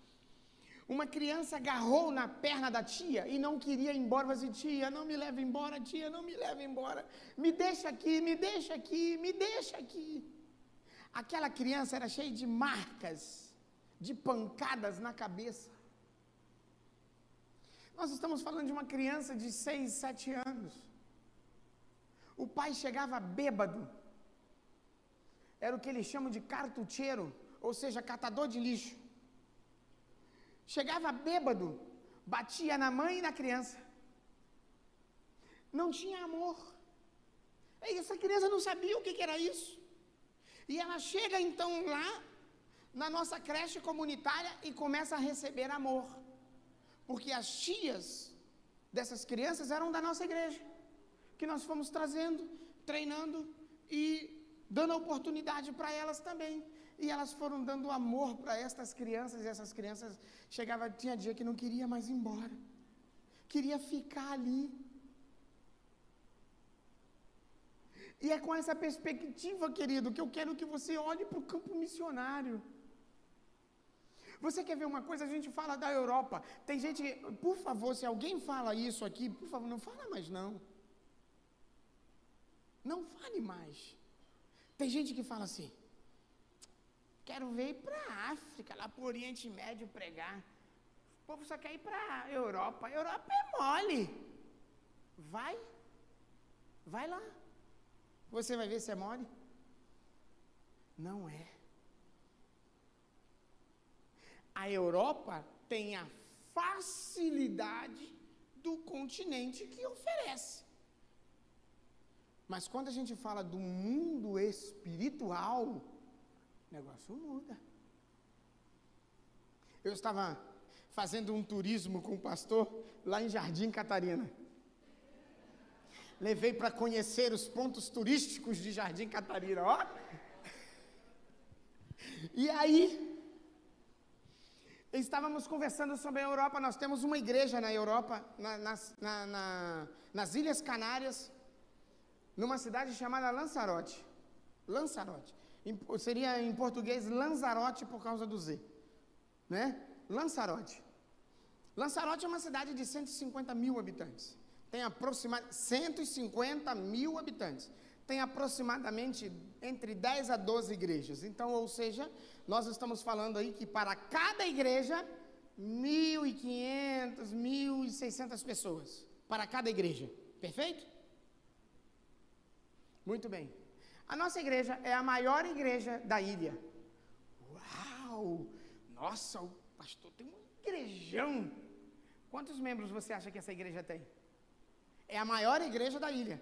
Uma criança agarrou na perna da tia e não queria ir embora, mas disse, tia, não me leve embora, tia, não me leve embora. Me deixa aqui, me deixa aqui, me deixa aqui. Aquela criança era cheia de marcas, de pancadas na cabeça. Nós estamos falando de uma criança de 6, 7 anos. O pai chegava bêbado. Era o que eles chamam de cartucheiro, ou seja, catador de lixo. Chegava bêbado, batia na mãe e na criança. Não tinha amor. E essa criança não sabia o que era isso. E ela chega então lá, na nossa creche comunitária, e começa a receber amor. Porque as tias dessas crianças eram da nossa igreja, que nós fomos trazendo, treinando e dando oportunidade para elas também. E elas foram dando amor para estas crianças, e essas crianças chegavam, tinha dia que não queria mais ir embora, queria ficar ali. E é com essa perspectiva, querido, que eu quero que você olhe para o campo missionário. Você quer ver uma coisa? A gente fala da Europa. Tem gente que, por favor, se alguém fala isso aqui, por favor, não fala mais não. Não fale mais. Tem gente que fala assim, quero ver ir para a África, lá para o Oriente Médio pregar. O povo só quer ir para a Europa. A Europa é mole. Vai lá. Você vai ver se é mole? Não é. A Europa tem a facilidade do continente que oferece. Mas quando a gente fala do mundo espiritual, o negócio muda. Eu estava fazendo um turismo com o pastor lá em Jardim Catarina. Levei para conhecer os pontos turísticos de Jardim Catarina, ó. E aí, estávamos conversando sobre a Europa. Nós temos uma igreja na Europa, nas Ilhas Canárias, numa cidade chamada Lanzarote. Lanzarote. Seria em português Lanzarote por causa do Z, né? Lanzarote. Lanzarote é uma cidade de 150 mil habitantes. Tem aproximadamente 150 mil habitantes. Tem aproximadamente entre 10 a 12 igrejas. Então, ou seja, nós estamos falando aí que para cada igreja, 1.500, 1.600 pessoas. Para cada igreja. Perfeito? Muito bem. A nossa igreja é a maior igreja da ilha. Uau! Nossa, o pastor tem um igrejão. Quantos membros você acha que essa igreja tem? É a maior igreja da ilha.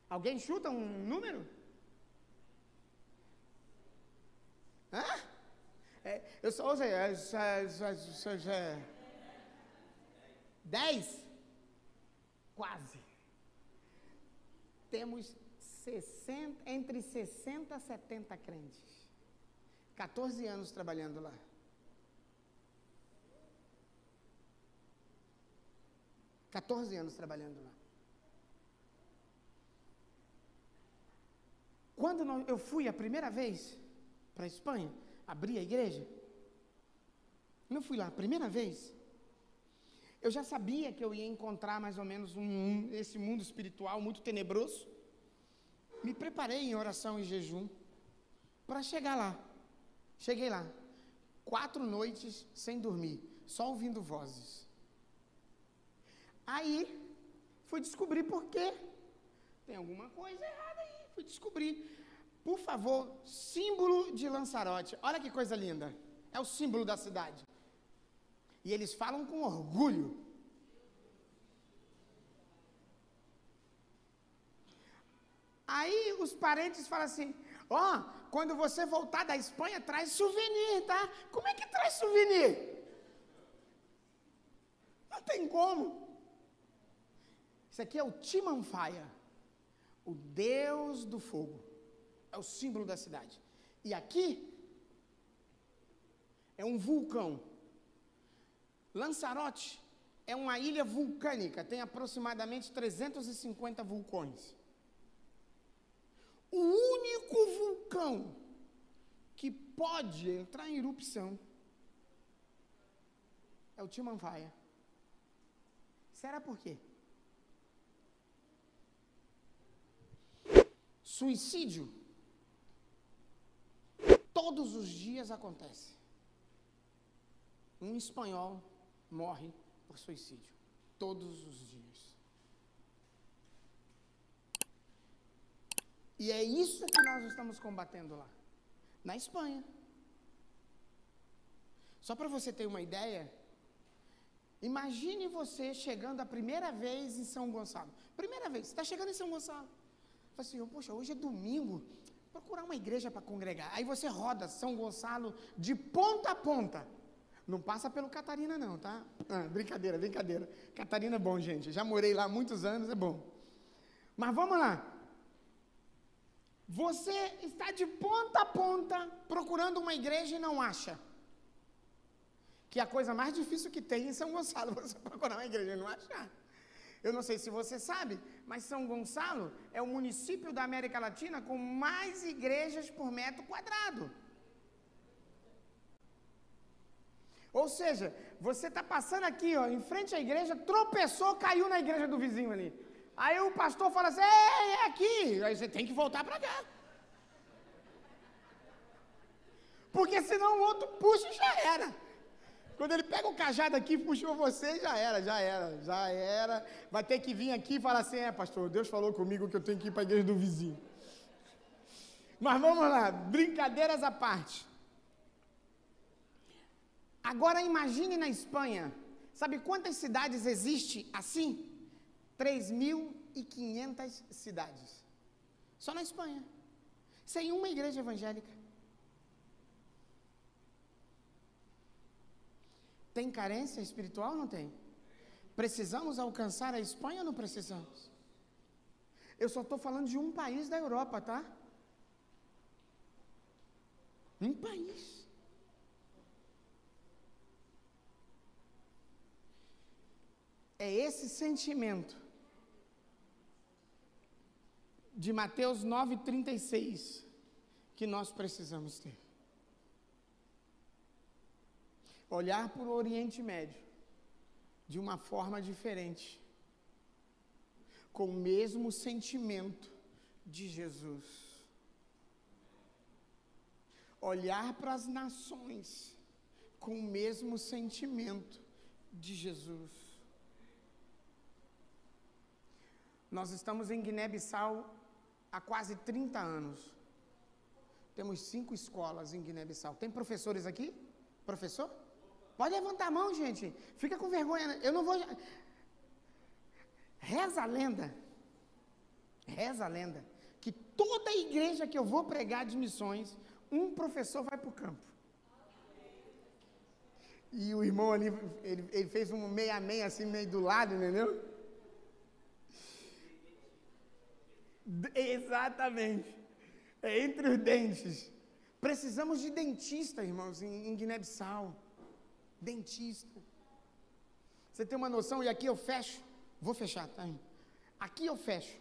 Alguém chuta um número? Hã? Eu só sei. 10? Quase. Temos entre 60 e 70 crentes. 14 anos trabalhando lá. Quando eu fui a primeira vez para a Espanha, abrir a igreja, eu fui lá a primeira vez, eu já sabia que eu ia encontrar mais ou menos esse mundo espiritual muito tenebroso. Me preparei em oração e jejum para chegar lá. Cheguei lá, 4 noites sem dormir, só ouvindo vozes. Aí, fui descobrir por quê. Tem alguma coisa errada aí, fui descobrir. Por favor, símbolo de Lanzarote, olha que coisa linda, é o símbolo da cidade. E eles falam com orgulho. Aí os parentes falam assim, quando você voltar da Espanha, traz souvenir, tá? Como é que traz souvenir? Não tem como. Isso aqui é o Timanfaya, o Deus do fogo. É o símbolo da cidade. E aqui é um vulcão. Lanzarote é uma ilha vulcânica, tem aproximadamente 350 vulcões. O único vulcão que pode entrar em erupção é o Timanfaya. Será por quê? Suicídio todos os dias acontece. Um espanhol morre por suicídio todos os dias. E é isso que nós estamos combatendo lá, na Espanha. Só para você ter uma ideia, imagine você chegando a primeira vez em São Gonçalo. Primeira vez, você está chegando em São Gonçalo. Fala assim, poxa, hoje é domingo, procurar uma igreja para congregar. Aí você roda São Gonçalo de ponta a ponta. Não passa pelo Catarina não, tá? Brincadeira. Catarina é bom, gente. Já morei lá há muitos anos, é bom. Mas vamos lá. Você está de ponta a ponta procurando uma igreja e não acha. Que é a coisa mais difícil que tem em São Gonçalo, você procurar uma igreja e não achar. Eu não sei se você sabe, mas São Gonçalo é o município da América Latina com mais igrejas por metro quadrado. Ou seja, você está passando aqui, em frente à igreja, tropeçou, caiu na igreja do vizinho ali. Aí o pastor fala assim, é aqui. Aí você tem que voltar para cá. Porque senão o outro puxa e já era. Quando ele pega o cajado aqui, puxou você, já era. Vai ter que vir aqui e falar assim, pastor, Deus falou comigo que eu tenho que ir para a igreja do vizinho. Mas vamos lá, brincadeiras à parte. Agora imagine na Espanha, sabe quantas cidades existem assim? 3.500 cidades. Só na Espanha. Sem uma igreja evangélica. Tem carência espiritual ou não tem? Precisamos alcançar a Espanha ou não precisamos? Eu só estou falando de um país da Europa, tá? Um país. É esse sentimento de Mateus 9,36 que nós precisamos ter. Olhar para o Oriente Médio de uma forma diferente, com o mesmo sentimento de Jesus. Olhar para as nações com o mesmo sentimento de Jesus. Nós estamos em Guiné-Bissau há quase 30 anos. Temos 5 escolas em Guiné-Bissau. Tem professores aqui? Professor? Pode levantar a mão, gente. Fica com vergonha. Eu não vou... Reza a lenda, que toda igreja que eu vou pregar de missões, um professor vai para o campo. E o irmão ali, ele fez um meia-meia assim, meio do lado, entendeu? Exatamente. É entre os dentes. Precisamos de dentista, irmãos, em Guiné-Bissau. Dentista. Você tem uma noção? E aqui eu fecho. Vou fechar, tá? Aqui eu fecho.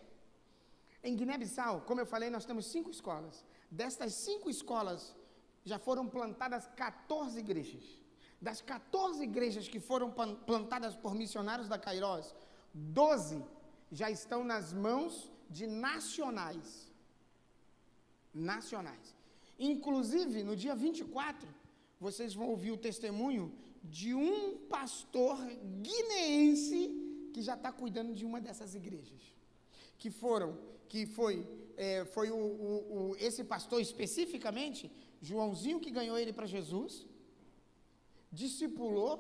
Em Guiné-Bissau, como eu falei, nós temos 5 escolas. Destas 5 escolas, já foram plantadas 14 igrejas. Das 14 igrejas que foram plantadas por missionários da Kairos, 12 já estão nas mãos de nacionais. Nacionais. Inclusive, no dia 24, vocês vão ouvir o testemunho de um pastor guineense que já está cuidando de uma dessas igrejas. Esse pastor especificamente, Joãozinho, que ganhou ele para Jesus, discipulou,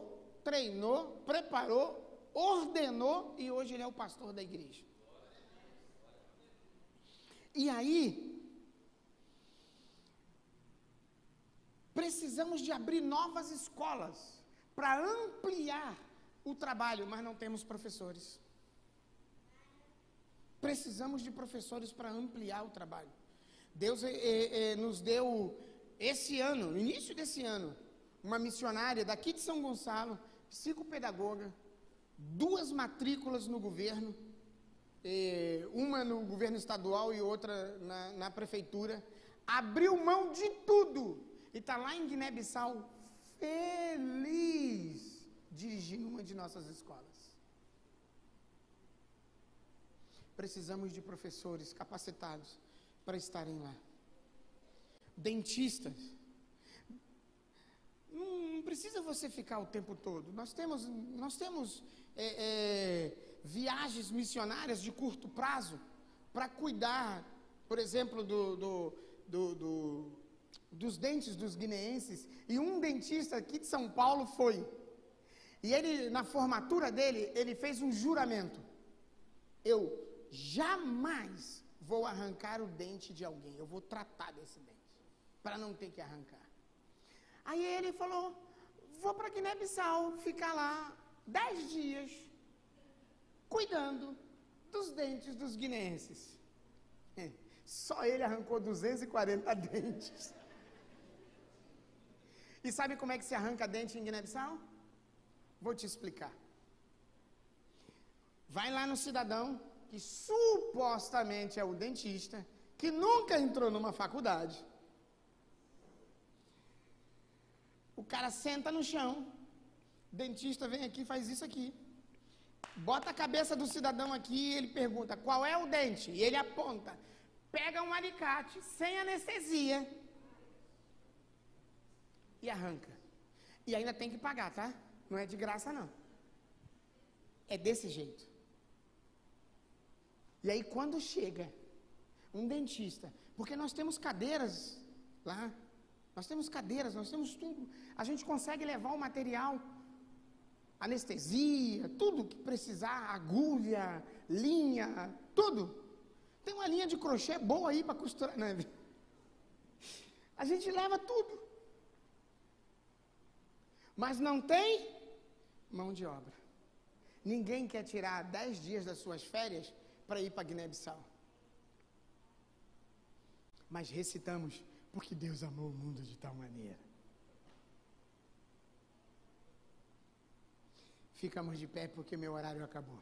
treinou, preparou, ordenou e hoje ele é o pastor da igreja. E aí, precisamos de abrir novas escolas para ampliar o trabalho, mas não temos professores. Precisamos de professores para ampliar o trabalho. Deus nos deu, esse ano, no início desse ano, uma missionária daqui de São Gonçalo, psicopedagoga, 2 matrículas no governo, uma no governo estadual e outra na prefeitura, abriu mão de tudo e está lá em Guiné-Bissau, feliz, dirigindo uma de nossas escolas. Precisamos de professores capacitados para estarem lá. Dentistas. Não precisa você ficar o tempo todo. Nós temos viagens missionárias de curto prazo para cuidar, por exemplo, dos dentes dos guineenses. E um dentista aqui de São Paulo foi. E ele, na formatura dele, ele fez um juramento. Eu jamais vou arrancar o dente de alguém. Eu vou tratar desse dente, para não ter que arrancar. Aí ele falou, vou para Guiné-Bissau, ficar lá 10 dias, cuidando dos dentes dos guineenses. Só ele arrancou 240 dentes. E sabe como é que se arranca dente em Guiné-Bissau? Vou te explicar. Vai lá no cidadão, que supostamente é o dentista, que nunca entrou numa faculdade. O cara senta no chão, o dentista vem aqui e faz isso aqui. Bota a cabeça do cidadão aqui e ele pergunta, qual é o dente? E ele aponta, pega um alicate, sem anestesia, e arranca. E ainda tem que pagar, tá? Não é de graça, não. É desse jeito. E aí, quando chega um dentista, porque nós temos cadeiras lá, nós temos tudo, a gente consegue levar o material, anestesia, tudo que precisar, agulha, linha, tudo. Tem uma linha de crochê boa aí para costurar, né? A gente leva tudo. Mas não tem mão de obra. Ninguém quer tirar 10 dias das suas férias para ir para Guiné-Bissau. Mas recitamos, porque Deus amou o mundo de tal maneira. Ficamos de pé porque meu horário acabou.